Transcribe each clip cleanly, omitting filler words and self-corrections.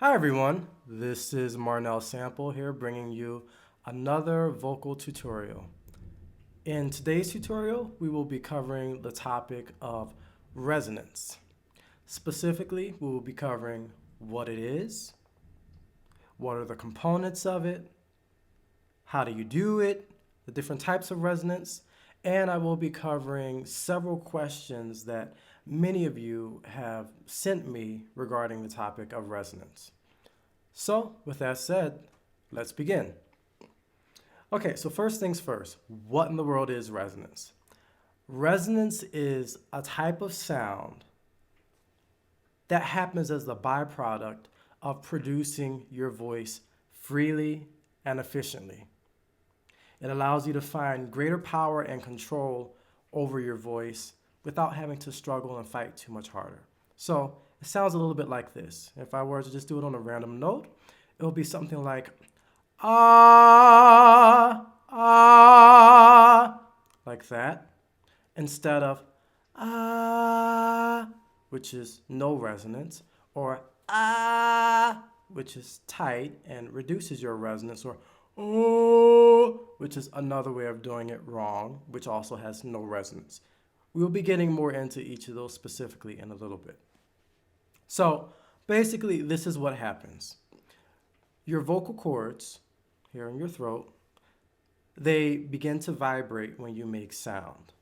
Hi everyone, this is Marnell Sample here bringing you another vocal tutorial. In today's tutorial, we will be covering the topic of resonance. Specifically, we will be covering what it is, what are the components of it, how do you do it, the different types of resonance, and I will be covering several questions that many of you have sent me regarding the topic of resonance. So, with that said, let's begin. Okay, so first things first, what in the world is resonance? Resonance is a type of sound that happens as the byproduct of producing your voice freely and efficiently. It allows you to find greater power and control over your voice without having to struggle and fight too much harder. So it sounds a little bit like this. If I were to just do it on a random note, it will be something like ah, ah, like that, instead of ah, which is no resonance, or ah, which is tight and reduces your resonance, or oh, which is another way of doing it wrong, which also has no resonance. We'll be getting more into each of those specifically in a little bit. So basically, this is what happens. Your vocal cords here in your throat, they begin to vibrate when you make sound.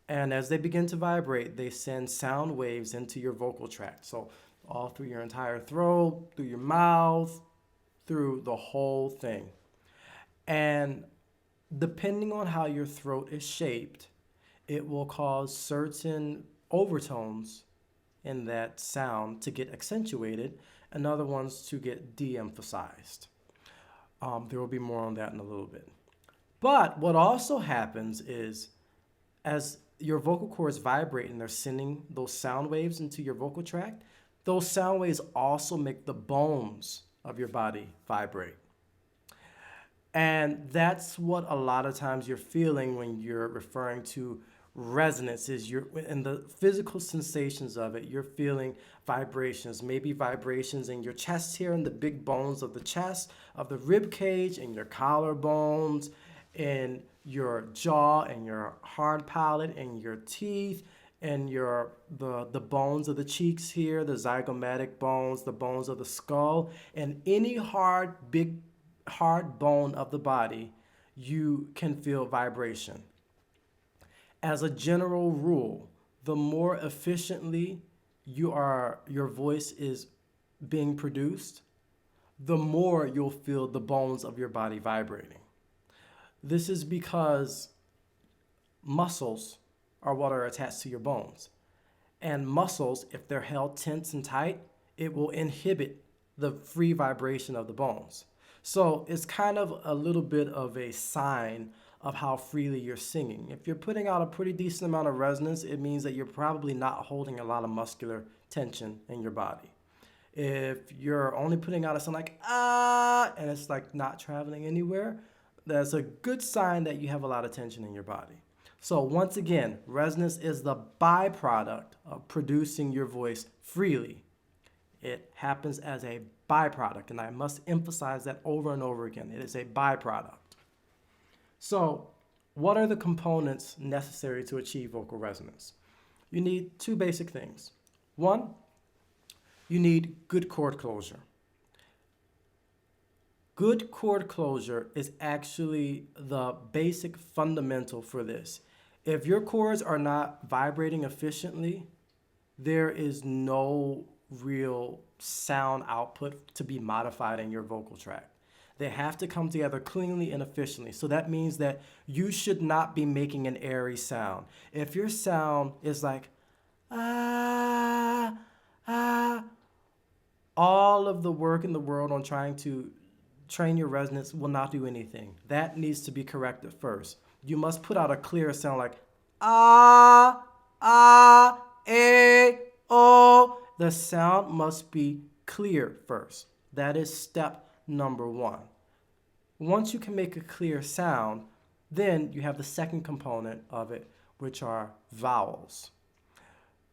And as they begin to vibrate, they send sound waves into your vocal tract. So all through your entire throat, through your mouth, through the whole thing. And depending on how your throat is shaped, it will cause certain overtones in that sound to get accentuated and other ones to get de-emphasized. There will be more on that in a little bit. But what also happens is as your vocal cords vibrate and they're sending those sound waves into your vocal tract, those sound waves also make the bones of your body vibrate. And that's what a lot of times you're feeling when you're referring to resonance is you're in the physical sensations of it, you're feeling vibrations, maybe vibrations in your chest here, in the big bones of the chest, of the rib cage, and your collarbones, in your jaw, and your hard palate, and your teeth, and the bones of the cheeks here, the zygomatic bones, the bones of the skull, and any big hard bone of the body, you can feel vibration. As a general rule, the more efficiently your voice is being produced, the more you'll feel the bones of your body vibrating. This is because muscles are what are attached to your bones. And muscles, if they're held tense and tight, it will inhibit the free vibration of the bones. So it's kind of a little bit of a sign of how freely you're singing. If you're putting out a pretty decent amount of resonance, it means that you're probably not holding a lot of muscular tension in your body. If you're only putting out a sound like ah, and it's like not traveling anywhere, that's a good sign that you have a lot of tension in your body. So once again, resonance is the byproduct of producing your voice freely. It happens as a byproduct, and I must emphasize that over and over again. It is a byproduct. So, what are the components necessary to achieve vocal resonance? You need two basic things. One, you need good cord closure. Good cord closure is actually the basic fundamental for this. If your cords are not vibrating efficiently, there is no real sound output to be modified in your vocal tract. They have to come together cleanly and efficiently. So that means that you should not be making an airy sound. If your sound is like, ah, ah, all of the work in the world on trying to train your resonance will not do anything. That needs to be corrected first. You must put out a clear sound like, ah, ah, eh, oh. The sound must be clear first. That is step number one. Once you can make a clear sound, then you have the second component of it, which are vowels.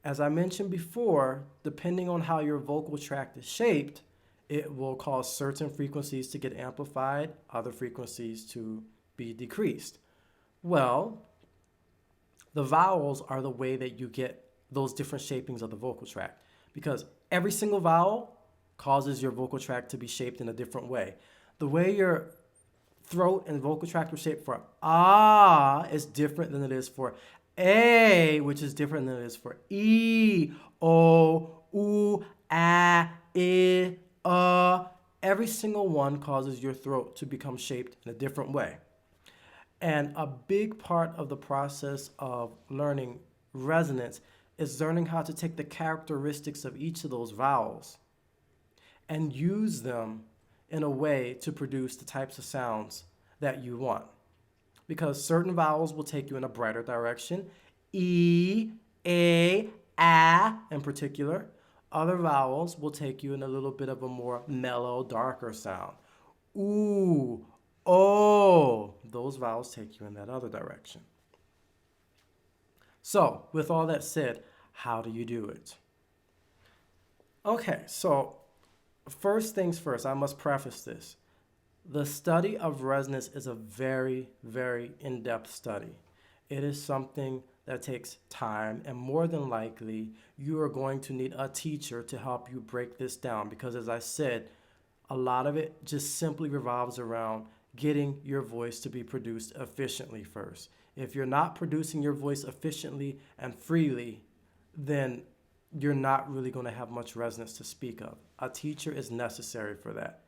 As I mentioned before, depending on how your vocal tract is shaped, It will cause certain frequencies to get amplified, other frequencies to be decreased. Well, the vowels are the way that you get those different shapings of the vocal tract, because every single vowel causes your vocal tract to be shaped in a different way. The way your throat and vocal tract are shaped for ah is different than it is for a, which is different than it is for e, o, u, a, I, every single one causes your throat to become shaped in a different way. And a big part of the process of learning resonance is learning how to take the characteristics of each of those vowels and use them in a way to produce the types of sounds that you want. Because certain vowels will take you in a brighter direction, E, A, in particular. Other vowels will take you in a little bit of a more mellow, darker sound. Ooh, oh, those vowels take you in that other direction. So, with all that said, how do you do it? Okay, so first things first, I must preface this. The study of resonance is a very, very in-depth study. It is something that takes time, and more than likely, you are going to need a teacher to help you break this down because, as I said, a lot of it just simply revolves around getting your voice to be produced efficiently first. If you're not producing your voice efficiently and freely, then you're not really going to have much resonance to speak of. A teacher is necessary for that.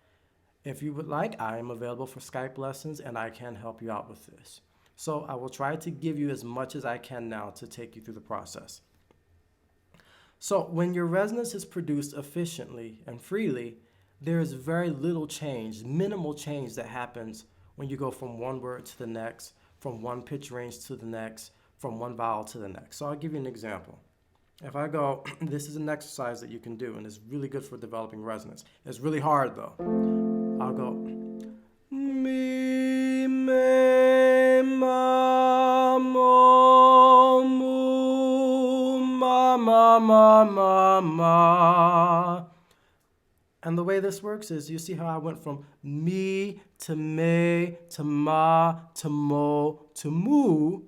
If you would like, I am available for Skype lessons and I can help you out with this. So I will try to give you as much as I can now to take you through the process. So when your resonance is produced efficiently and freely, there is very little change, minimal change that happens when you go from one word to the next, from one pitch range to the next, from one vowel to the next. So I'll give you an example. If I go, this is an exercise that you can do and it's really good for developing resonance. It's really hard though. I'll go, mi, me, ma, mo, mu, ma, ma. And the way this works is, you see how I went from me to me to ma to mo to mu,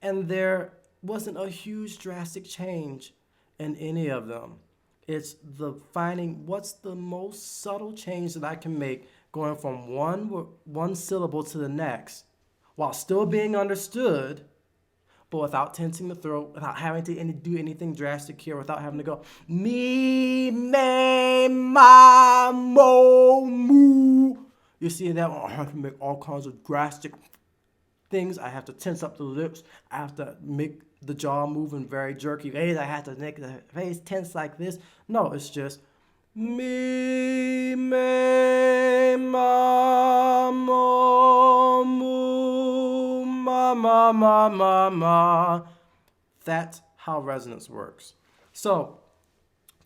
and there wasn't a huge drastic change in any of them. It's the finding what's the most subtle change that I can make going from one syllable to the next while still being understood, but without tensing the throat, without having to do anything drastic here, without having to go me, me, ma, mo, mu. You see that one? I have to make all kinds of drastic things. I have to tense up the lips. I have to make the jaw move in very jerky ways. I have to make the face tense like this. No, it's just me, me, ma, mo, mu, ma. That's how resonance works. So,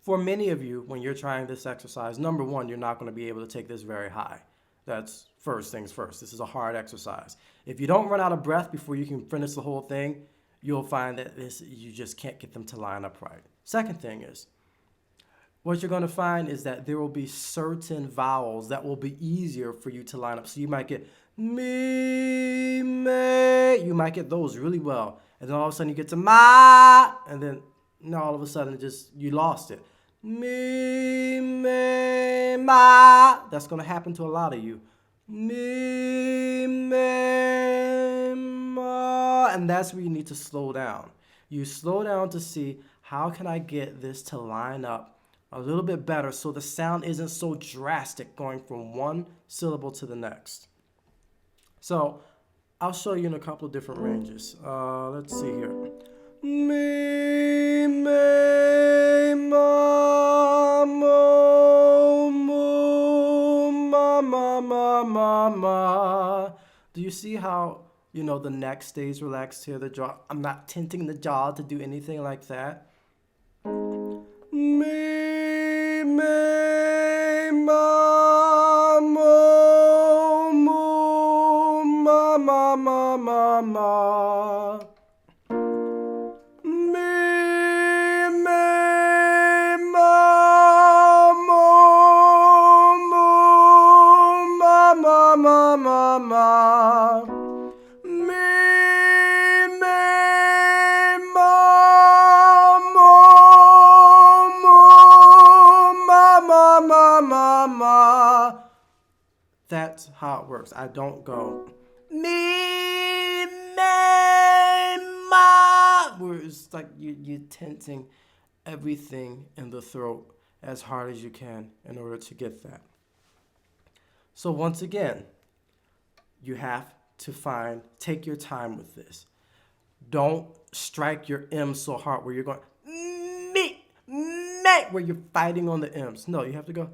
for many of you, when you're trying this exercise, number one, you're not going to be able to take this very high. That's first things first. This is a hard exercise. If you don't run out of breath before you can finish the whole thing, you'll find that you just can't get them to line up right. Second thing is, what you're going to find is that there will be certain vowels that will be easier for you to line up. So you might get me, me. You might get those really well. And then all of a sudden you get to ma. And then now all of a sudden you lost it. Me, me, ma. That's going to happen to a lot of you. Me, me, ma. And that's where you need to slow down. You slow down to see, how can I get this to line up a little bit better so the sound isn't so drastic going from one syllable to the next. So I'll show you in a couple of different ranges. Let's see here. Me, me, ma, mo, mu, ma. Do you see how, the neck stays relaxed here, the jaw? I'm not tinting the jaw to do anything like that. Me, me, ma, mo, mu, ma. Me, me, ma, mo, ma, ma, ma. That's how it works. I don't go me, me, ma. Where it's like you're tensing everything in the throat as hard as you can in order to get that. So once again, you have to take your time with this. Don't strike your M so hard where you're going, me, where you're fighting on the M's. No, you have to go,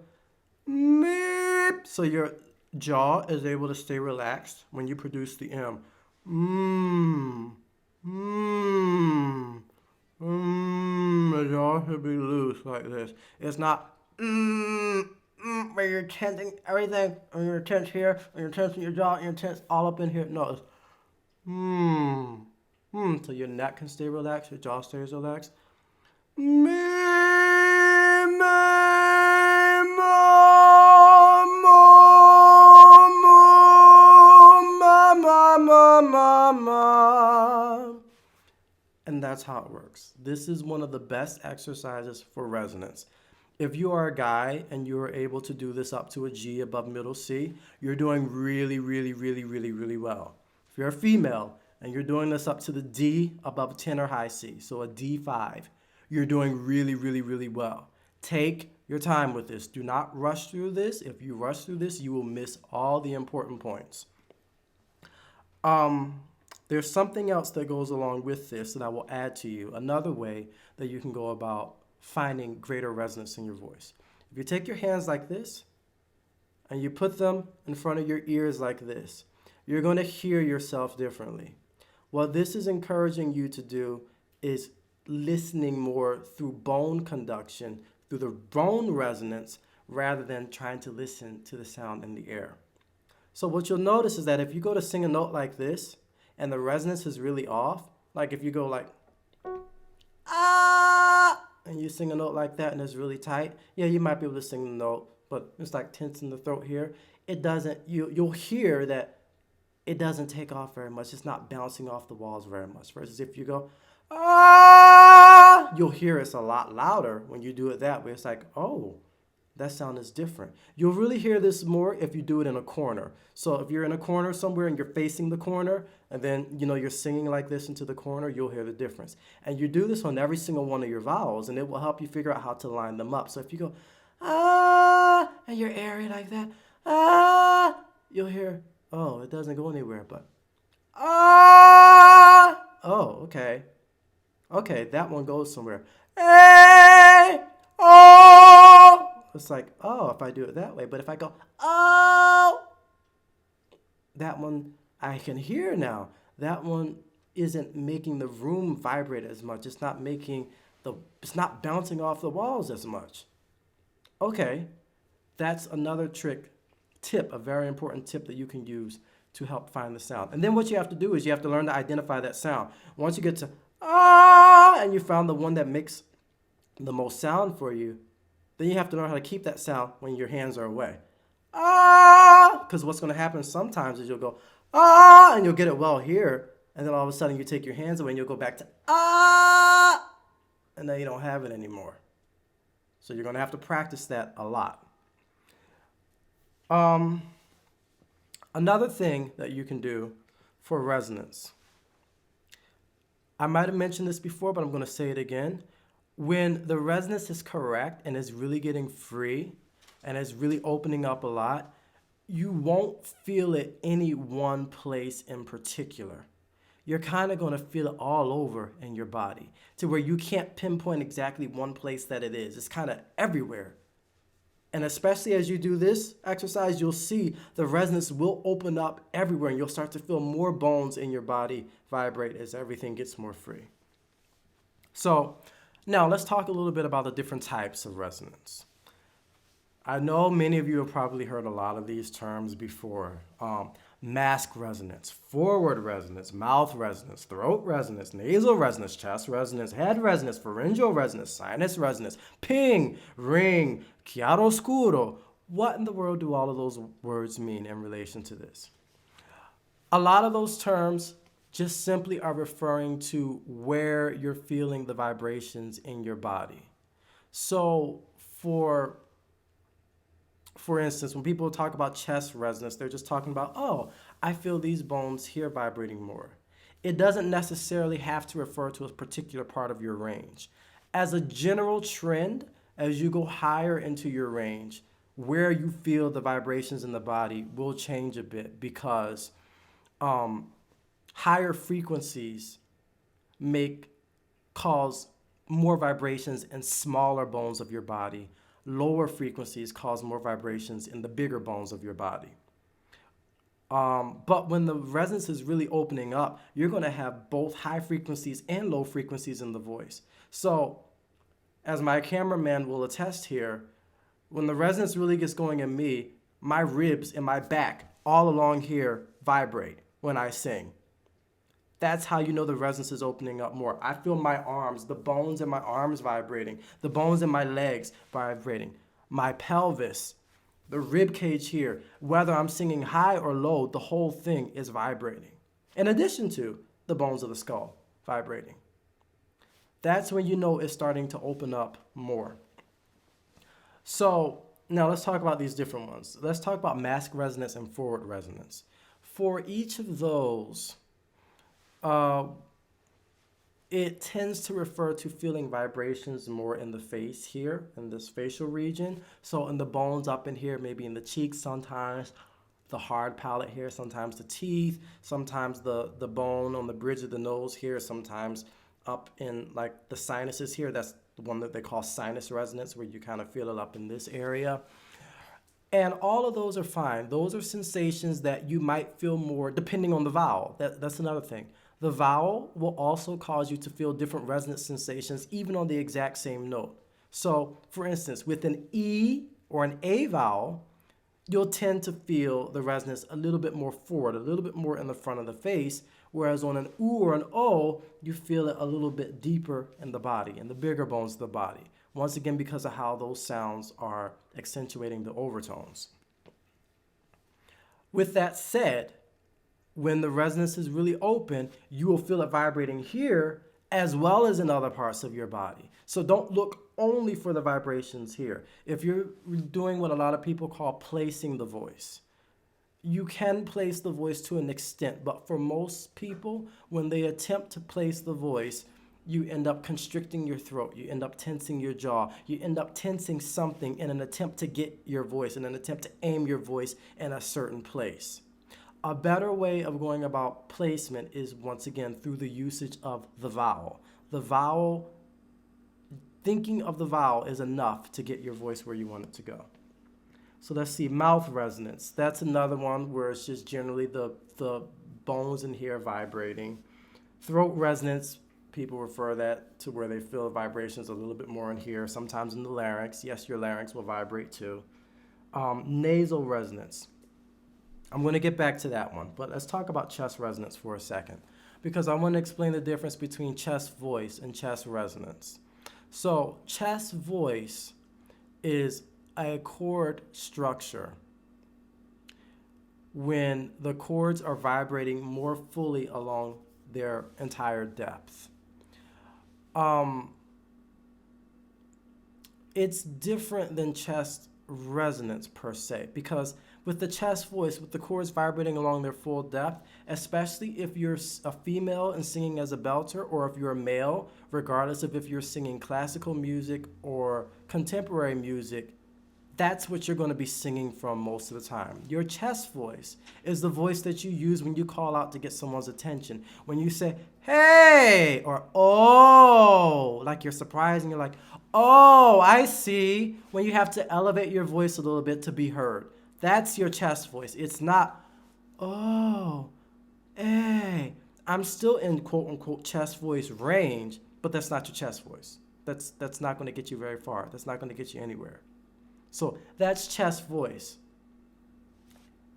meep. So your jaw is able to stay relaxed when you produce the M. The jaw should be loose like this. It's not, where you're tensing everything, and you're tense here, and you're tensing your jaw, and you're tense all up in here. No, it's so your neck can stay relaxed, your jaw stays relaxed. Me, ma. And that's how it works. This is one of the best exercises for resonance. If you are a guy and you are able to do this up to a G above middle C, you're doing really, really, really, really, really well. If you're a female and you're doing this up to the D above tenor high C, so a D5, you're doing really, really, really well. Take your time with this. Do not rush through this. If you rush through this, you will miss all the important points. There's something else that goes along with this that I will add to you. Another way that you can go about finding greater resonance in your voice. If you take your hands like this and you put them in front of your ears like this, you're going to hear yourself differently. What this is encouraging you to do is listening more through bone conduction, through the bone resonance, rather than trying to listen to the sound in the air. So what you'll notice is that if you go to sing a note like this and the resonance is really off, like if you go like, ah, and you sing a note like that and it's really tight, yeah, you might be able to sing the note, but it's like tense in the throat here. It doesn't, you'll hear that it doesn't take off very much. It's not bouncing off the walls very much. Versus if you go, ah, you'll hear it's a lot louder when you do it that way. It's like, oh, that sound is different. You'll really hear this more if you do it in a corner. So if you're in a corner somewhere and you're facing the corner, and then you're singing like this into the corner, you'll hear the difference. And you do this on every single one of your vowels, and it will help you figure out how to line them up. So if you go, ah, and you're airy like that, ah, you'll hear, oh, it doesn't go anywhere, but, ah, oh, okay. Okay, that one goes somewhere. Hey, oh. It's like, oh, if I do it that way. But if I go, oh, that one I can hear now. That one isn't making the room vibrate as much. It's not it's not bouncing off the walls as much. Okay, that's another tip, a very important tip that you can use to help find the sound. And then what you have to do is you have to learn to identify that sound. Once you get to, ah, and you found the one that makes the most sound for you, then you have to learn how to keep that sound when your hands are away. Ah! Because what's going to happen sometimes is you'll go, ah! And you'll get it well here. And then all of a sudden you take your hands away and you'll go back to, ah! And then you don't have it anymore. So you're going to have to practice that a lot. Another thing that you can do for resonance. I might have mentioned this before, but I'm going to say it again. When the resonance is correct and is really getting free and is really opening up a lot, you won't feel it any one place in particular. You're kind of going to feel it all over in your body to where you can't pinpoint exactly one place that it is. It's kind of everywhere. And especially as you do this exercise, you'll see the resonance will open up everywhere and you'll start to feel more bones in your body vibrate as everything gets more free. So, now, let's talk a little bit about the different types of resonance. I know many of you have probably heard a lot of these terms before. Mask resonance, forward resonance, mouth resonance, throat resonance, nasal resonance, chest resonance, head resonance, pharyngeal resonance, sinus resonance, ping, ring, chiaroscuro. What in the world do all of those words mean in relation to this? A lot of those terms just simply are referring to where you're feeling the vibrations in your body. So for for instance, when people talk about chest resonance, they're just talking about, oh, I feel these bones here vibrating more. It doesn't necessarily have to refer to a particular part of your range. As a general trend, as you go higher into your range, where you feel the vibrations in the body will change a bit because higher frequencies make cause more vibrations in smaller bones of your body. Lower frequencies cause more vibrations in the bigger bones of your body. But when the resonance is really opening up, you're going to have both high frequencies and low frequencies in the voice. So, as my cameraman will attest here, when the resonance really gets going in me, my ribs and my back all along here vibrate when I sing. That's how you know the resonance is opening up more. I feel my arms, the bones in my arms vibrating, the bones in my legs vibrating, my pelvis, the rib cage here, whether I'm singing high or low, the whole thing is vibrating. In addition to the bones of the skull vibrating. That's when you know it's starting to open up more. So now let's talk about these different ones. Let's talk about mask resonance and forward resonance. For each of those, it tends to refer to feeling vibrations more in the face here, in this facial region. So in the bones up in here, maybe in the cheeks sometimes, the hard palate here, sometimes the teeth, sometimes the bone on the bridge of the nose here, sometimes up in like the sinuses here. That's the one that they call sinus resonance, where you kind of feel it up in this area. And all of those are fine. Those are sensations that you might feel more depending on the vowel. That's another thing. The vowel will also cause you to feel different resonance sensations even on the exact same note. So, for instance, with an E or an A vowel, you'll tend to feel the resonance a little bit more forward, a little bit more in the front of the face, whereas on an U or an O, you feel it a little bit deeper in the body, in the bigger bones of the body. Once again, because of how those sounds are accentuating the overtones. With that said, when the resonance is really open, you will feel it vibrating here as well as in other parts of your body. So don't look only for the vibrations here. If you're doing what a lot of people call placing the voice, you can place the voice to an extent, but for most people, when they attempt to place the voice, you end up constricting your throat, you end up tensing your jaw, you end up tensing something in an attempt to get your voice, in an attempt to aim your voice in a certain place. A better way of going about placement is, once again, through the usage of the vowel. The vowel, thinking of the vowel is enough to get your voice where you want it to go. So let's see, mouth resonance. That's another one where it's just generally the bones in here vibrating. Throat resonance, people refer that to where they feel vibrations a little bit more in here, sometimes in the larynx. Yes, your larynx will vibrate too. Nasal resonance. I'm going to get back to that one, but let's talk about chest resonance for a second, because I want to explain the difference between chest voice and chest resonance. So chest voice is a chord structure when the chords are vibrating more fully along their entire depth. It's different than chest resonance per se, because with the chest voice, with the chords vibrating along their full depth, especially if you're a female and singing as a belter, or if you're a male, regardless of if you're singing classical music or contemporary music, that's what you're going to be singing from most of the time. Your chest voice is the voice that you use when you call out to get someone's attention. When you say, hey, or oh, like you're surprised and you're like, oh, I see. When you have to elevate your voice a little bit to be heard. That's your chest voice. It's not, oh, hey. I'm still in quote unquote chest voice range, but that's not your chest voice. That's not going to get you very far. That's not going to get you anywhere. So that's chest voice.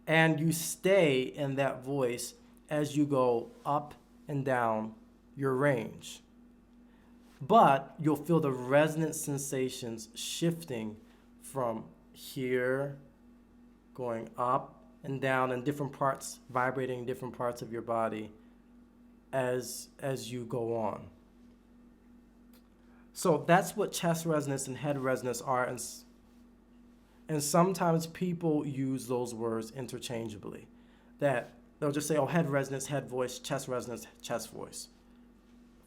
And you stay in that voice as you go up and down your range. But you'll feel the resonant sensations shifting from here, going up and down in different parts, vibrating in different parts of your body as you go on. So that's what chest resonance and head resonance are. And sometimes people use those words interchangeably. That they'll just say, oh, head resonance, head voice, chest resonance, chest voice.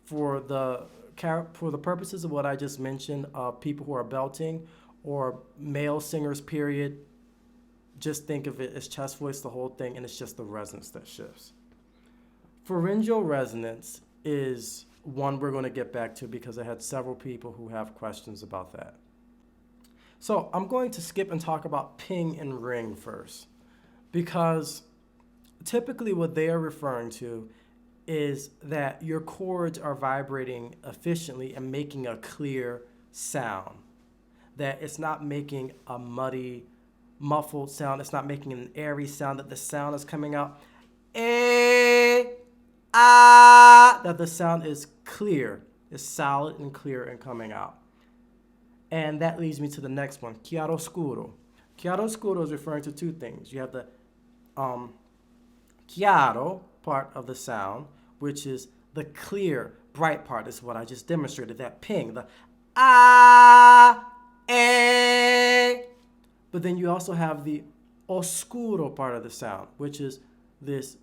For the purposes of what I just mentioned, people who are belting or male singers, period, just think of it as chest voice, the whole thing, and it's just the resonance that shifts. Pharyngeal resonance is one we're going to get back to because I had several people who have questions about that. So I'm going to skip and talk about ping and ring first, because typically what they are referring to is that your chords are vibrating efficiently and making a clear sound. That it's not making a muddy, muffled sound. It's not making an airy sound, that the sound is coming out, that the sound is clear, is solid and clear and coming out. And that leads me to the next one, chiaroscuro. Chiaroscuro is referring to two things. You have the chiaro part of the sound, which is the clear, bright part, is what I just demonstrated, that ping, the But then you also have the oscuro part of the sound, which is this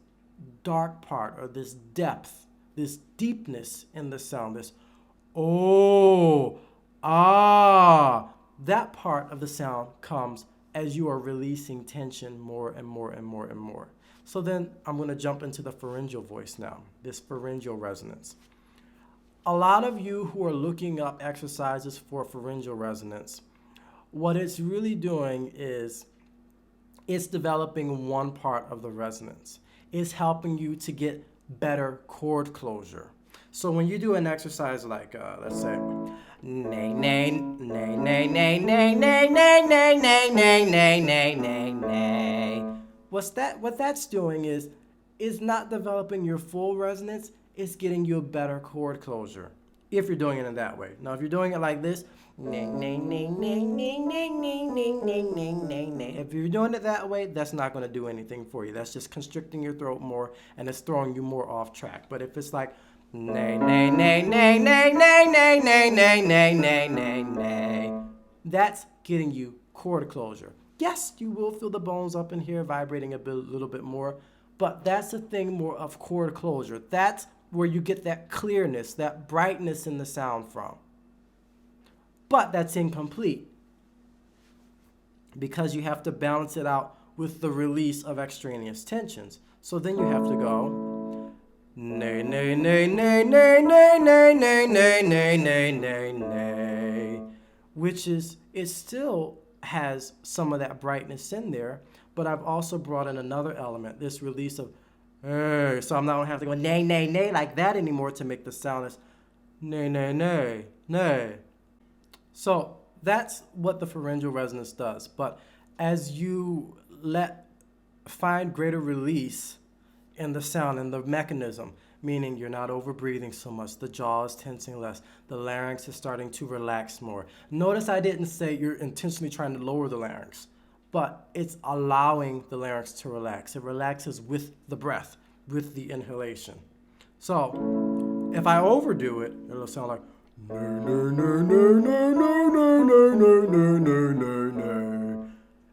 dark part, or this depth, this deepness in the sound, this that part of the sound comes as you are releasing tension more and more and more and more. So then I'm going to jump into the pharyngeal voice now, this pharyngeal resonance. A lot of you who are looking up exercises for pharyngeal resonance, what it's really doing is it's developing one part of the resonance. It's helping you to get better chord closure. So when you do an exercise like, let's say, nay, nay, nay, nay, nay, nay, nay, nay, nay, nay, nay, nay, nay, nay, nay. What that's doing is not developing your full resonance, it's getting you a better chord closure, if you're doing it in that way. Now, if you're doing it like this, nay, nay, nay, nay, nay, nay, nay, nay, nay, nay, nay, nay. If you're doing it that way, that's not going to do anything for you. That's just constricting your throat more, and it's throwing you more off track. But if it's like, nay, nay, nay, nay, nay, nay, nay, nay, nay, nay, nay, nay, nay, that's getting you chord closure. Yes, you will feel the bones up in here vibrating a little bit more, but that's the thing more of chord closure. That's where you get that clearness, that brightness in the sound from. But that's incomplete because you have to balance it out with the release of extraneous tensions. So then you have to go, nay, nay, nay, nay, nay, nay, nay, nay, nay, nay, nay, nay, nay, which is, it still has some of that brightness in there, but I've also brought in another element, this release of, so I'm not going to have to go nay, nay, nay like that anymore to make the sound as nay, nay, nay, nay. So that's what the pharyngeal resonance does. But as you find greater release in the sound and the mechanism, meaning you're not over breathing so much, the jaw is tensing less, the larynx is starting to relax more. Notice I didn't say you're intentionally trying to lower the larynx, but it's allowing the larynx to relax. It relaxes with the breath, with the inhalation. So if I overdo it, it'll sound like nay, nay, nay, nay, nay, nay, nay, nay, nay, nay, nay.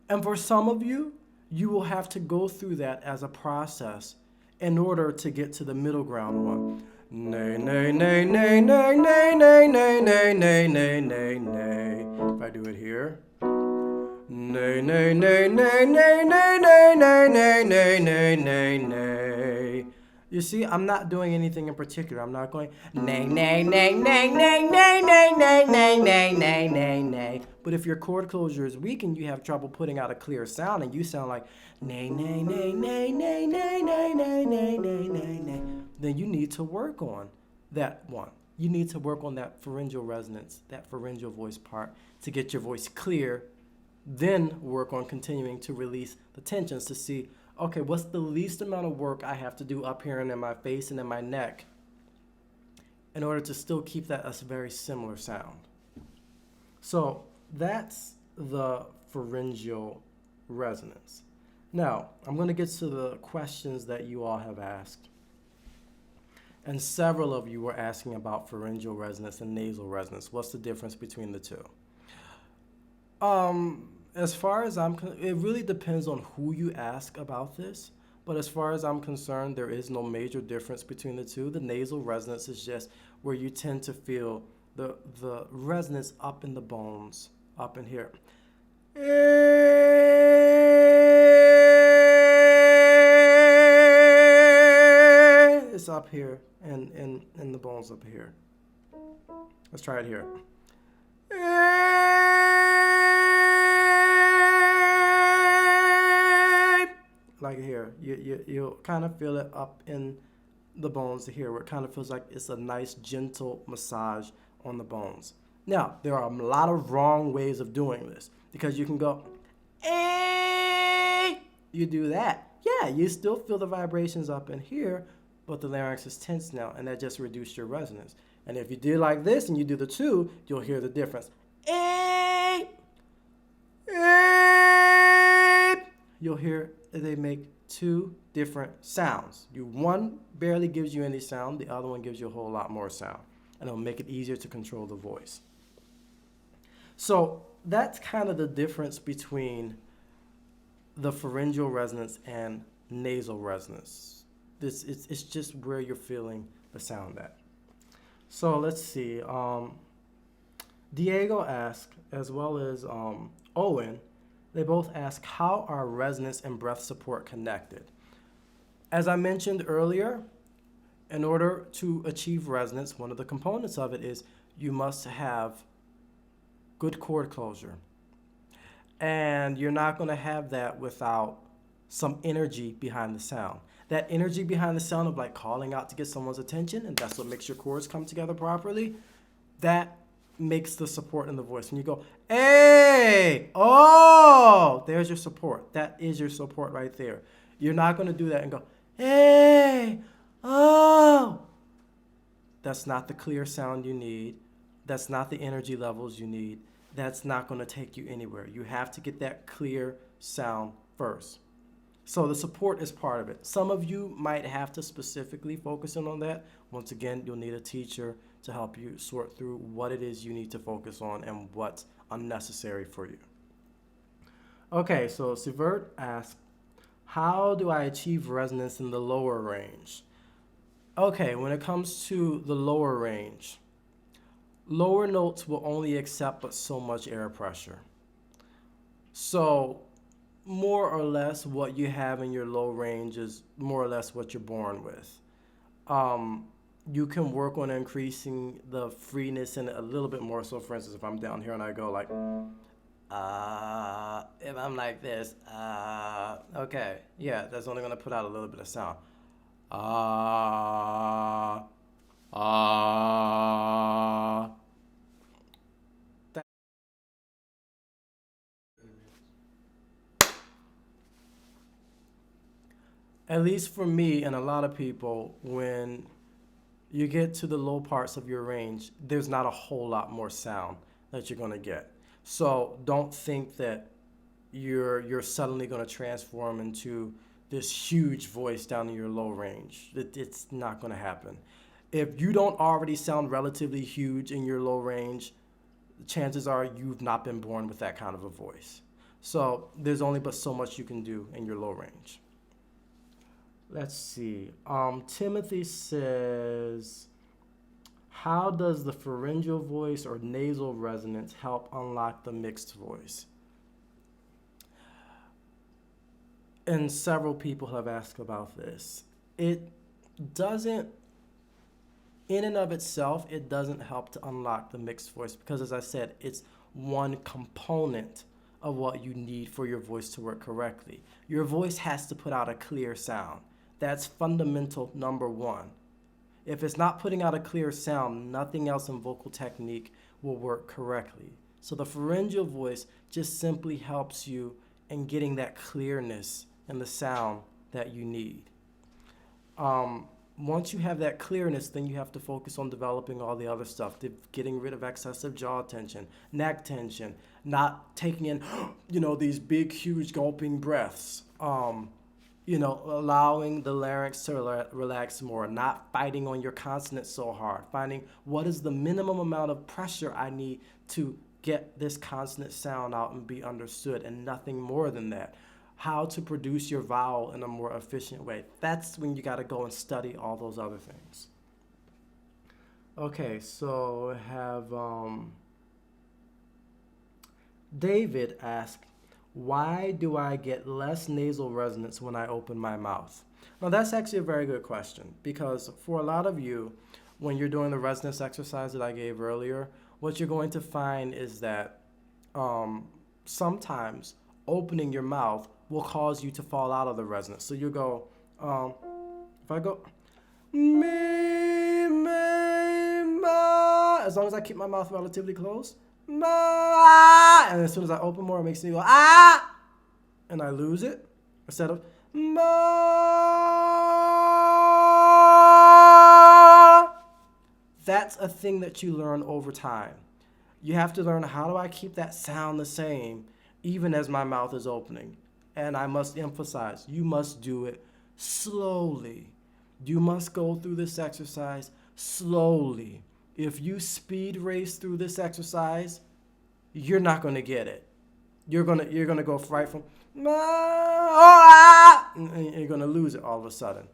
And for some of you, you will have to go through that as a process in order to get to the middle ground one. Nay, nay, nay, nay, nay, nay, nay, nay, nay, nay, nay, nay, nay. If I do it here. Nay, nay, nay, nay, nay, nay, nay, nay, nay, nay, nay, nay, nay. You see, I'm not doing anything in particular. I'm not going nay, nay, nay, nay, nay, nay, nay, nay, nay, nay, nay, nay, nay. But if your chord closure is weak and you have trouble putting out a clear sound and you sound like nay, nay, nay, nay, nay, nay, nay, nay, nay, nay, nay, nay, then you need to work on that one. You need to work on that pharyngeal resonance, that pharyngeal voice part to get your voice clear. Then work on continuing to release the tensions to see, okay, what's the least amount of work I have to do up here and in my face and in my neck in order to still keep that a very similar sound. So that's the pharyngeal resonance. Now, I'm going to get to the questions that you all have asked. And several of you were asking about pharyngeal resonance and nasal resonance. What's the difference between the two? As far as it really depends on who you ask about this. But as far as I'm concerned, there is no major difference between the two. The nasal resonance is just where you tend to feel the resonance up in the bones, up in here. It's up here and in the bones up here. Let's try it here. Like here, you'll kind of feel it up in the bones here, where it kind of feels like it's a nice gentle massage on the bones. Now, there are a lot of wrong ways of doing this, because you can go, you do that. Yeah, you still feel the vibrations up in here, but the larynx is tense now, and that just reduced your resonance. And if you do like this and you do the two, you'll hear the difference. You'll hear they make two different sounds. One barely gives you any sound, the other one gives you a whole lot more sound, and it'll make it easier to control the voice. So that's kind of the difference between the pharyngeal resonance and nasal resonance. It's just where you're feeling the sound at. So let's see. Diego asked, as well as Owen, they both ask, how are resonance and breath support connected? As I mentioned earlier, in order to achieve resonance, one of the components of it is you must have good cord closure. And you're not going to have that without some energy behind the sound. That energy behind the sound of like calling out to get someone's attention, and that's what makes your chords come together properly, that makes the support in the voice. When you go, hey, oh, there's your support. That is your support right there. You're not going to do that and go, hey, oh. That's not the clear sound you need. That's not the energy levels you need. That's not going to take you anywhere. You have to get that clear sound first. So the support is part of it. Some of you might have to specifically focus in on that. Once again, you'll need a teacher to help you sort through what it is you need to focus on and what's unnecessary for you. Okay, so Sivert asked, how do I achieve resonance in the lower range? Okay, when it comes to the lower range, lower notes will only accept but so much air pressure. So more or less what you have in your low range is more or less what you're born with. You can work on increasing the freeness in it a little bit more. So for instance, if I'm down here and I go like, if I'm like this, okay, yeah, that's only gonna put out a little bit of sound. At least for me and a lot of people, when you get to the low parts of your range, there's not a whole lot more sound that you're gonna get. So don't think that you're suddenly gonna transform into this huge voice down in your low range. It's not gonna happen. If you don't already sound relatively huge in your low range, chances are you've not been born with that kind of a voice. So there's only but so much you can do in your low range. Let's see. Timothy says, how does the pharyngeal voice or nasal resonance help unlock the mixed voice? And several people have asked about this. It doesn't, in and of itself, it doesn't help to unlock the mixed voice because, as I said, it's one component of what you need for your voice to work correctly. Your voice has to put out a clear sound. That's fundamental number one. If it's not putting out a clear sound, nothing else in vocal technique will work correctly. So the pharyngeal voice just simply helps you in getting that clearness in the sound that you need. Once you have that clearness, then you have to focus on developing all the other stuff, getting rid of excessive jaw tension, neck tension, not taking in, these big, huge gulping breaths. Allowing the larynx to relax more, not fighting on your consonants so hard, finding what is the minimum amount of pressure I need to get this consonant sound out and be understood, and nothing more than that. How to produce your vowel in a more efficient way. That's when you got to go and study all those other things. Okay, so have David asked, why do I get less nasal resonance when I open my mouth? Now that's actually a very good question, because for a lot of you, when you're doing the resonance exercise that I gave earlier, what you're going to find is that sometimes opening your mouth will cause you to fall out of the resonance. So you go, if I go, me, ma, as long as I keep my mouth relatively closed, ma, and as soon as I open more, it makes me go, ah, and I lose it, instead of, ma. That's a thing that you learn over time. You have to learn, how do I keep that sound the same even as my mouth is opening? And I must emphasize, you must do it slowly. You must go through this exercise slowly. If you speed race through this exercise, you're not going to get it. You're gonna go right from and you're gonna lose it all of a sudden.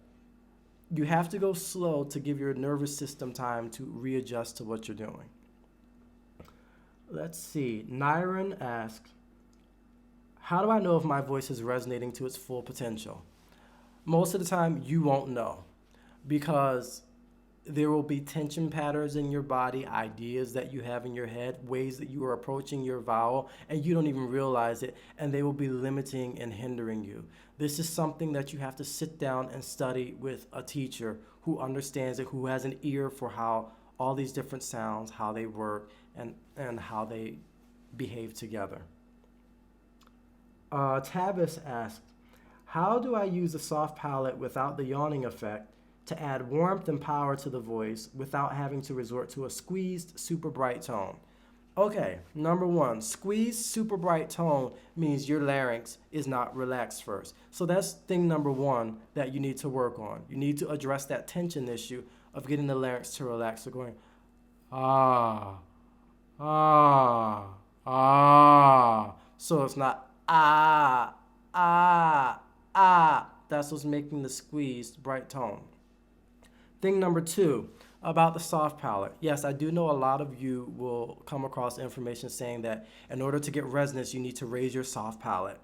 You have to go slow to give your nervous system time to readjust to what you're doing. Let's see. Nyron asks, how do I know if my voice is resonating to its full potential? Most of the time, you won't know, because there will be tension patterns in your body, ideas that you have in your head, ways that you are approaching your vowel, and you don't even realize it, and they will be limiting and hindering you. This is something that you have to sit down and study with a teacher who understands it, who has an ear for how all these different sounds, how they work, and how they behave together. Tavis asked, how do I use the soft palate without the yawning effect to add warmth and power to the voice without having to resort to a squeezed, super bright tone? Okay, number one, squeezed, super bright tone means your larynx is not relaxed first. So that's thing number one that you need to work on. You need to address that tension issue of getting the larynx to relax. So going, ah, ah, ah. So it's not ah, ah, ah. That's what's making the squeezed, bright tone. Thing number two, about the soft palate. Yes, I do know a lot of you will come across information saying that in order to get resonance, you need to raise your soft palate.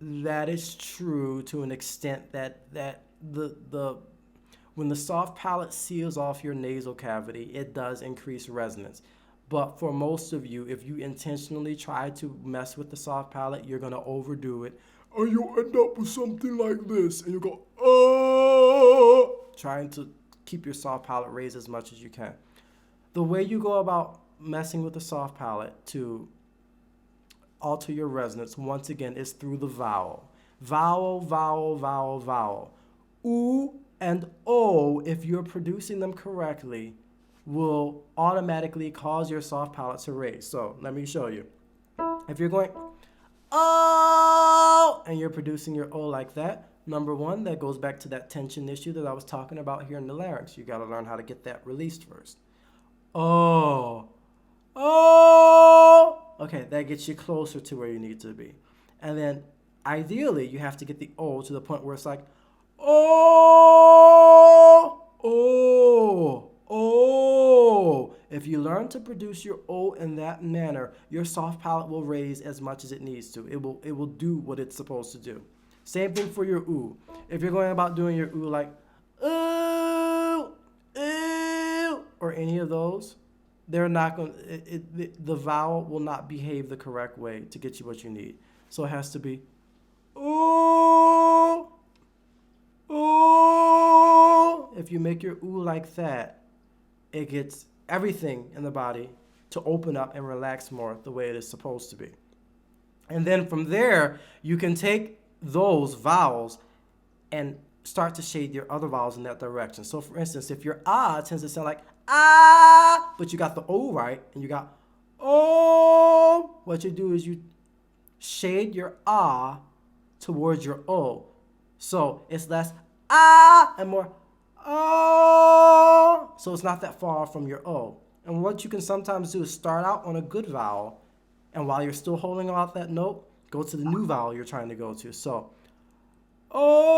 That is true to an extent that when the soft palate seals off your nasal cavity, it does increase resonance. But for most of you, if you intentionally try to mess with the soft palate, you're going to overdo it, and you'll end up with something like this, and you go, oh, trying to keep your soft palate raised as much as you can. The way you go about messing with the soft palate to alter your resonance, once again, is through the vowel. Vowel, vowel, vowel, vowel. Oo and O, if you're producing them correctly, will automatically cause your soft palate to raise. So let me show you. If you're going, oh, and you're producing your O like that, number one, that goes back to that tension issue that I was talking about here in the larynx. You got to learn how to get that released first. Oh, oh. Okay, that gets you closer to where you need to be. And then ideally, you have to get the O to the point where it's like, oh, oh, oh. If you learn to produce your O in that manner, your soft palate will raise as much as it needs to. It will do what it's supposed to do. Same thing for your oo. If you're going about doing your oo like ooh, ooh, or any of those, they're not going. The vowel will not behave the correct way to get you what you need. So it has to be ooh, ooh. If you make your oo like that, it gets everything in the body to open up and relax more the way it is supposed to be. And then from there, you can take those vowels and start to shade your other vowels in that direction. So for instance, if your ah tends to sound like ah, but you got the O right, and you got oh, what you do is you shade your ah towards your O. So it's less ah and more oh. So it's not that far from your O. And what you can sometimes do is start out on a good vowel, and while you're still holding out that note, go to the new vowel you're trying to go to. So, oh,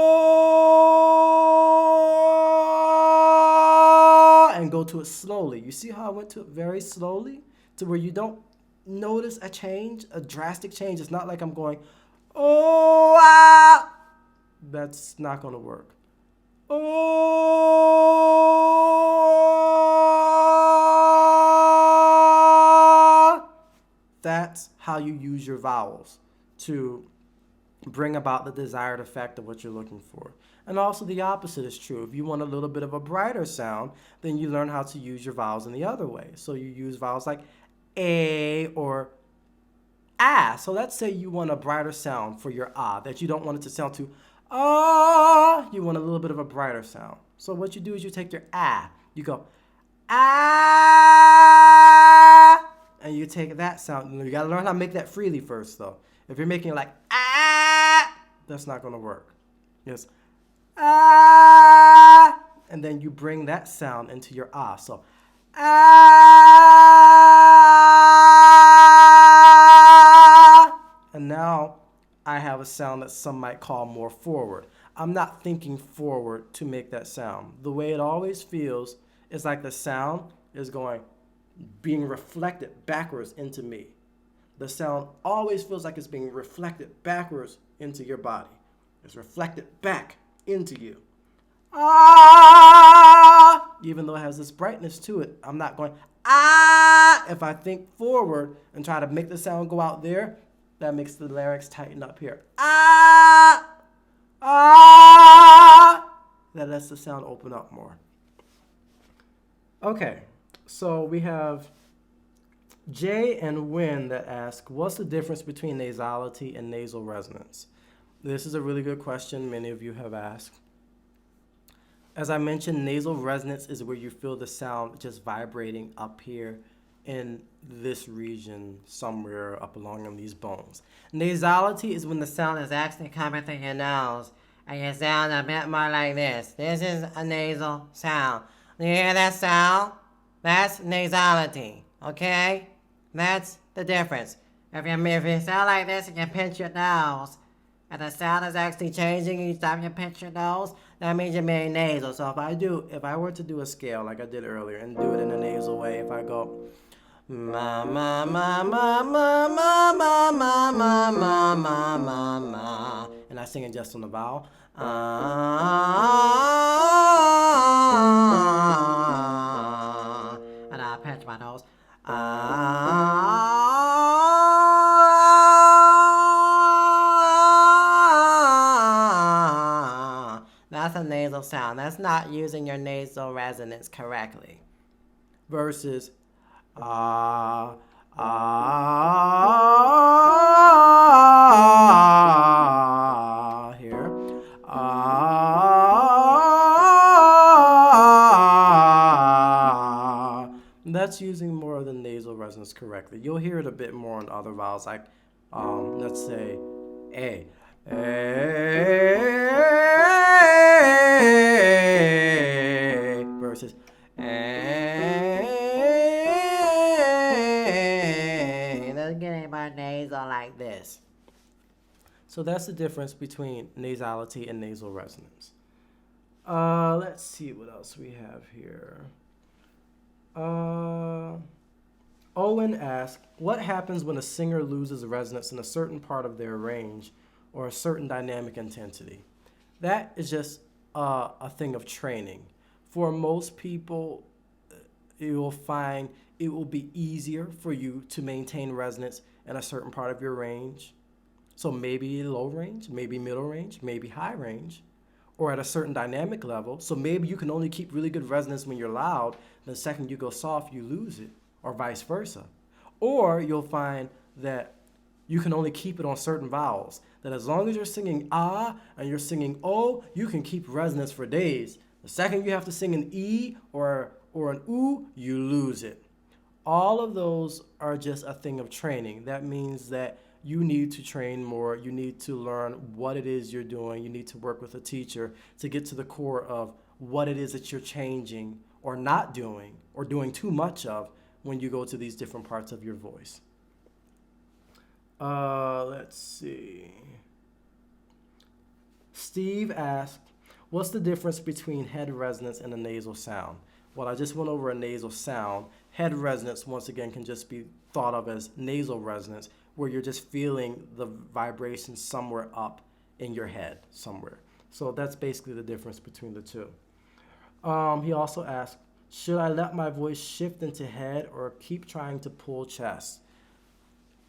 and go to it slowly. You see how I went to it very slowly to where you don't notice a change, a drastic change. It's not like I'm going, oh, ah. That's not going to work. Oh, that's how you use your vowels to bring about the desired effect of what you're looking for. And also the opposite is true. If you want a little bit of a brighter sound, then you learn how to use your vowels in the other way. So you use vowels like A or ah. So let's say you want a brighter sound for your ah, that you don't want it to sound too ah. You want a little bit of a brighter sound. So what you do is you take your ah, you go ah, and you take that sound. You gotta learn how to make that freely first though. If you're making it like ah, that's not gonna work. Yes, ah, and then you bring that sound into your ah. So ah, and now I have a sound that some might call more forward. I'm not thinking forward to make that sound. The way it always feels is like the sound is being reflected backwards into me. The sound always feels like it's being reflected backwards into your body. It's reflected back into you. Ah! Even though it has this brightness to it, I'm not going ah. If I think forward and try to make the sound go out there, that makes the larynx tighten up here. Ah! Ah! That lets the sound open up more. Okay, so we have Jay and Win that ask, what's the difference between nasality and nasal resonance? This is a really good question many of you have asked. As I mentioned, nasal resonance is where you feel the sound just vibrating up here in this region somewhere up along these bones. Nasality is when the sound is actually coming through your nose and you sound a bit more like this. This is a nasal sound. You hear that sound? That's nasality, okay? That's the difference. If you sound like this and you pinch your nose, and the sound is actually changing each time you pinch your nose, that means you're being nasal. So if I were to do a scale like I did earlier and do it in a nasal way, if I go ma ma ma ma ma ma ma ma ma ma ma ma ma, and I sing it just on the vowel, and I pinch my nose, that's a nasal sound. That's not using your nasal resonance correctly. Versus here. That's using more of the nasal resonance correctly. You'll hear it a bit more on other vowels, like let's say A. Versus Let's get it by nasal like this. So that's the difference between nasality and nasal resonance. Let's see what else we have here. Owen asked, what happens when a singer loses resonance in a certain part of their range or a certain dynamic intensity? That is just a thing of training. For most people, you will find it will be easier for you to maintain resonance in a certain part of your range. So maybe low range, maybe middle range, maybe high range, or at a certain dynamic level. So maybe you can only keep really good resonance when you're loud, the second you go soft, you lose it, or vice versa. Or you'll find that you can only keep it on certain vowels, that as long as you're singing ah and you're singing o, you can keep resonance for days. The second you have to sing an e or an oo, you lose it. All of those are just a thing of training. That means that you need to train more. You need to learn what it is you're doing. You need to work with a teacher to get to the core of what it is that you're changing or not doing or doing too much of when you go to these different parts of your voice. Let's see. Steve asked, what's the difference between head resonance and a nasal sound? Well, I just went over a nasal sound. Head resonance, once again, can just be thought of as nasal resonance, where you're just feeling the vibration somewhere up in your head, somewhere. So that's basically the difference between the two. He also asked, should I let my voice shift into head or keep trying to pull chest?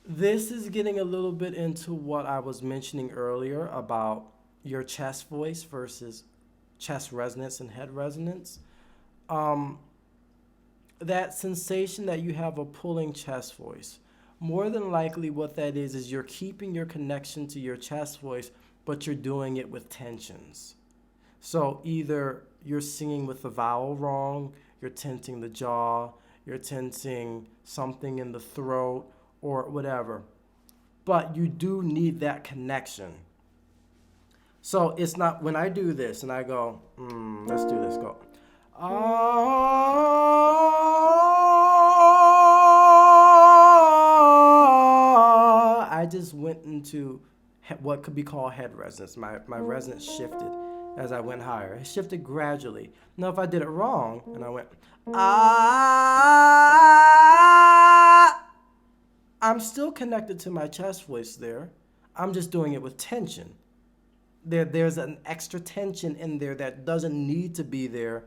This is getting a little bit into what I was mentioning earlier about your chest voice versus chest resonance and head resonance. That sensation that you have a pulling chest voice, more than likely what that is you're keeping your connection to your chest voice, but you're doing it with tensions. So either you're singing with the vowel wrong, you're tensing the jaw, you're tensing something in the throat, or whatever. But you do need that connection. So it's not, when I do this and I go, let's do this, go. I just went into what could be called head resonance. My resonance shifted as I went higher. It shifted gradually. Now, if I did it wrong and I went, I'm still connected to my chest voice there. I'm just doing it with tension. There's an extra tension in there that doesn't need to be there,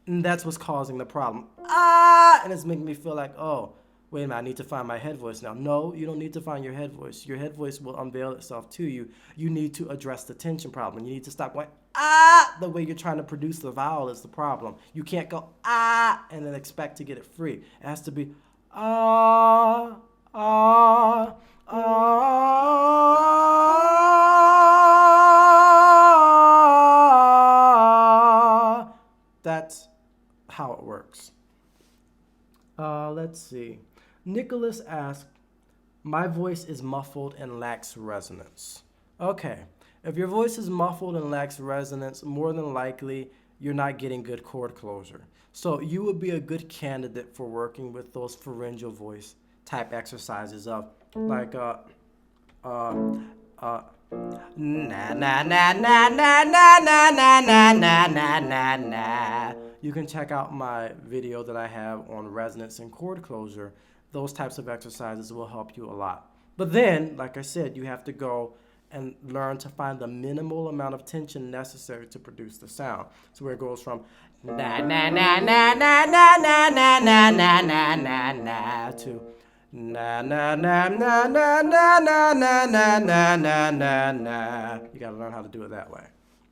and that's what's causing the problem. And it's making me feel like, oh, wait a minute, I need to find my head voice now. No, you don't need to find your head voice. Your head voice will unveil itself to you. You need to address the tension problem. You need to stop going, the way you're trying to produce the vowel is the problem. You can't go, and then expect to get it free. It has to be, That's how it works. Let's see. Nicholas asked, my voice is muffled and lacks resonance. Okay, if your voice is muffled and lacks resonance, more than likely you're not getting good chord closure. So you would be a good candidate for working with those pharyngeal voice type exercises of like na na na na na na na na na na na na. You can check out my video that I have on resonance and chord closure. Those types of exercises will help you a lot. But then, like I said, you have to go and learn to find the minimal amount of tension necessary to produce the sound. So where it goes from na na na na na na na na na na na na na to na na na na na na na na na na na na na. You gotta learn how to do it that way,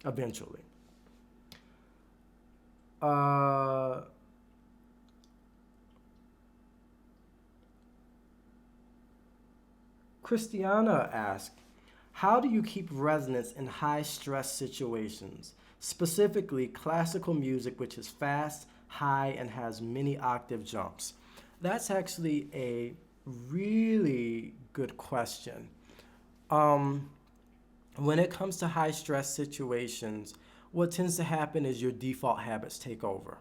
eventually. Christianna asked, how do you keep resonance in high stress situations, specifically classical music, which is fast, high, and has many octave jumps? That's actually a really good question. When it comes to high stress situations, what tends to happen is your default habits take over.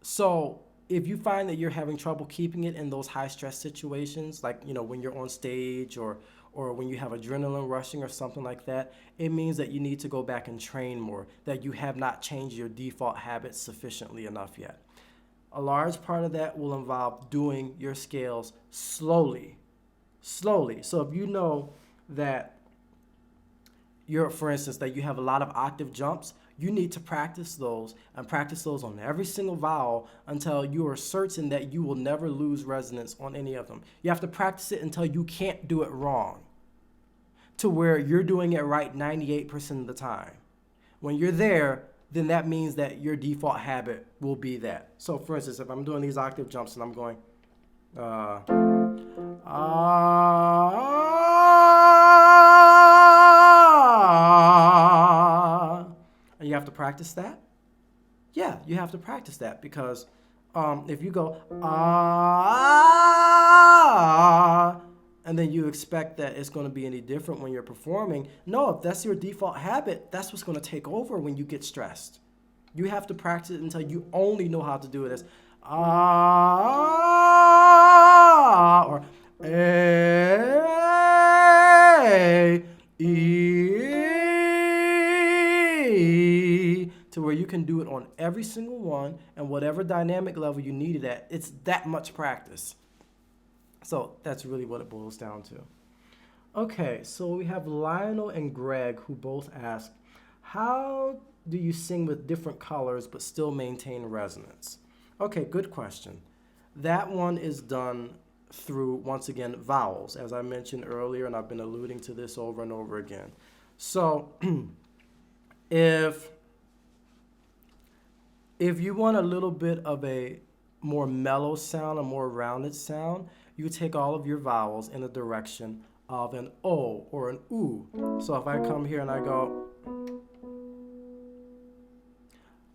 So if you find that you're having trouble keeping it in those high stress situations, like when you're on stage or when you have adrenaline rushing or something like that, it means that you need to go back and train more, that you have not changed your default habits sufficiently enough yet. A large part of that will involve doing your scales slowly. So if you know that for instance, that you have a lot of octave jumps, you need to practice those and practice those on every single vowel until you are certain that you will never lose resonance on any of them. You have to practice it until you can't do it wrong, to where you're doing it right 98% of the time. When you're there, then that means that your default habit will be that. So for instance, if I'm doing these octave jumps and I'm going, and you have to practice that? Yeah, you have to practice that because if you go, and then you expect that it's going to be any different when you're performing. No, if that's your default habit, that's what's going to take over when you get stressed. You have to practice it until you only know how to do it as ah, or a, e, to where you can do it on every single one and whatever dynamic level you need it at. It's that much practice. So that's really what it boils down to. Okay, so we have Lionel and Greg who both ask, how do you sing with different colors but still maintain resonance? Okay, good question. That one is done through, once again, vowels, as I mentioned earlier, and I've been alluding to this over and over again. So if you want a little bit of a more mellow sound, a more rounded sound, you take all of your vowels in the direction of an O or an oo. So if I come here and I go,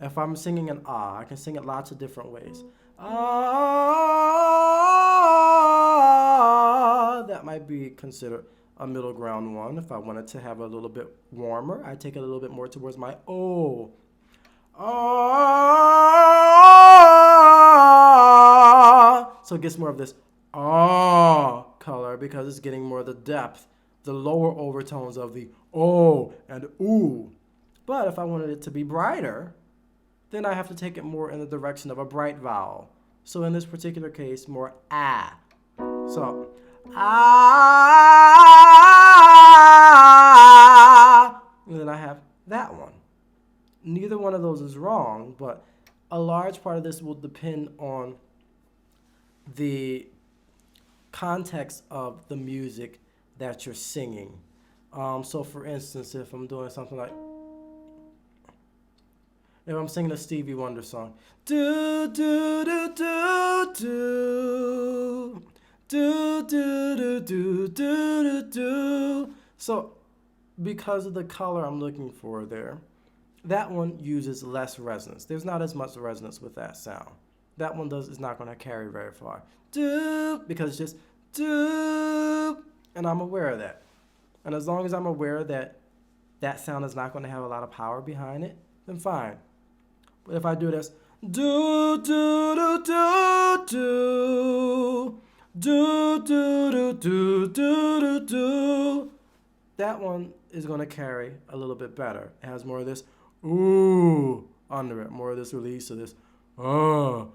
if I'm singing an ah, I can sing it lots of different ways. Ah, that might be considered a middle ground one. If I wanted to have a little bit warmer, I take it a little bit more towards my O. Ah, so it gets more of this ah color because it's getting more of the depth, the lower overtones of the O and oo. But if I wanted it to be brighter, then I have to take it more in the direction of a bright vowel. So in this particular case, more ah. So, ah, and then I have that one. Neither one of those is wrong, but a large part of this will depend on the context of the music that you're singing. So for instance, if I'm doing something like, if I'm singing a Stevie Wonder song, do do do do do do do do do do do. So because of the color I'm looking for there, that one uses less resonance. There's not as much resonance with that sound. That one is not going to carry very far. Do, because it's just do, and I'm aware of that. And as long as I'm aware that that sound is not going to have a lot of power behind it, then fine. But if I do this, do do do do do do do do do do do, that one is going to carry a little bit better. It has more of this ooh under it, more of this release of this ooh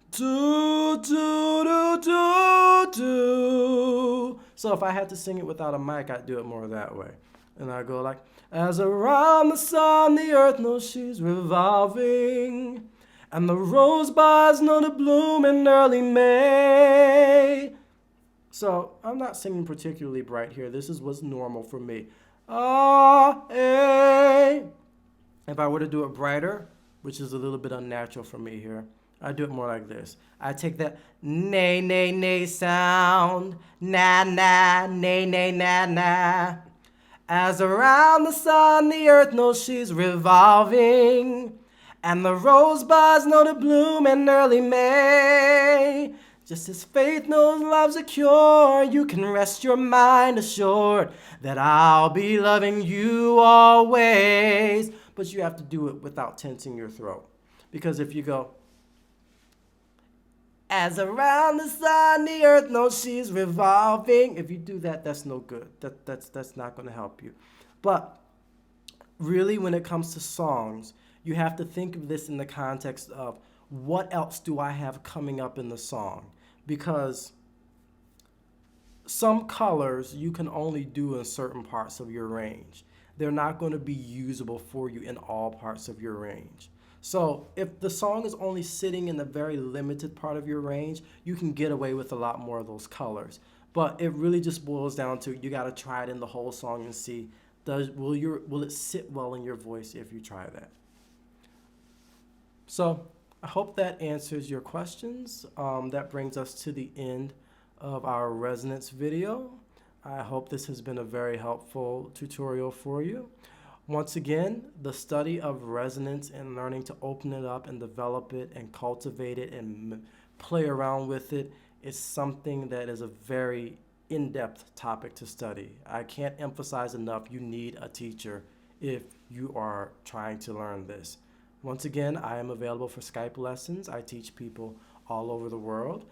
do do do do do. So if I had to sing it without a mic, I'd do it more that way, and I go like, as around the sun the earth knows she's revolving, and the rosebuds know to bloom in early May. So I'm not singing particularly bright here. This is what's normal for me. Ah, eh. If I were to do it brighter, which is a little bit unnatural for me here, I do it more like this. I take that nay, nay, nay sound, na, na, nay, nay, na, na. As around the sun the earth knows she's revolving, and the rosebuds know to bloom in early May. Just as faith knows love's a cure, you can rest your mind assured that I'll be loving you always. But you have to do it without tensing your throat. Because if you go, as around the sun the earth knows she's revolving, if you do that, that's no good. That's not going to help you. But really, when it comes to songs, you have to think of this in the context of, what else do I have coming up in the song? Because some colors you can only do in certain parts of your range. They're not going to be usable for you in all parts of your range. So if the song is only sitting in a very limited part of your range, you can get away with a lot more of those colors. But it really just boils down to, you got to try it in the whole song and see, will it sit well in your voice if you try that. So I hope that answers your questions. That brings us to the end of our resonance video. I hope this has been a very helpful tutorial for you. Once again, the study of resonance and learning to open it up and develop it and cultivate it and play around with it is something that is a very in-depth topic to study. I can't emphasize enough, you need a teacher if you are trying to learn this. Once again, I am available for Skype lessons. I teach people all over the world.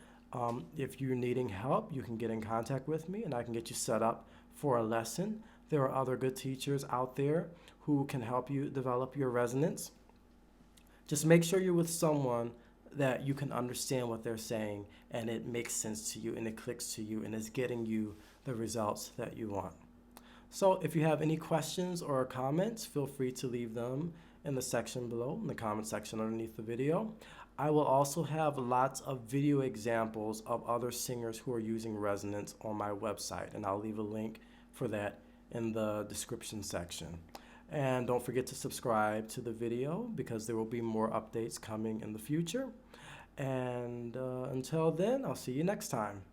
If you're needing help, you can get in contact with me and I can get you set up for a lesson. There are other good teachers out there who can help you develop your resonance. Just make sure you're with someone that you can understand what they're saying and it makes sense to you and it clicks to you and is getting you the results that you want. So if you have any questions or comments, feel free to leave them in the section below, in the comment section underneath the video. I will also have lots of video examples of other singers who are using resonance on my website, and I'll leave a link for that in the description section. And don't forget to subscribe to the video because there will be more updates coming in the future. And until then, I'll see you next time.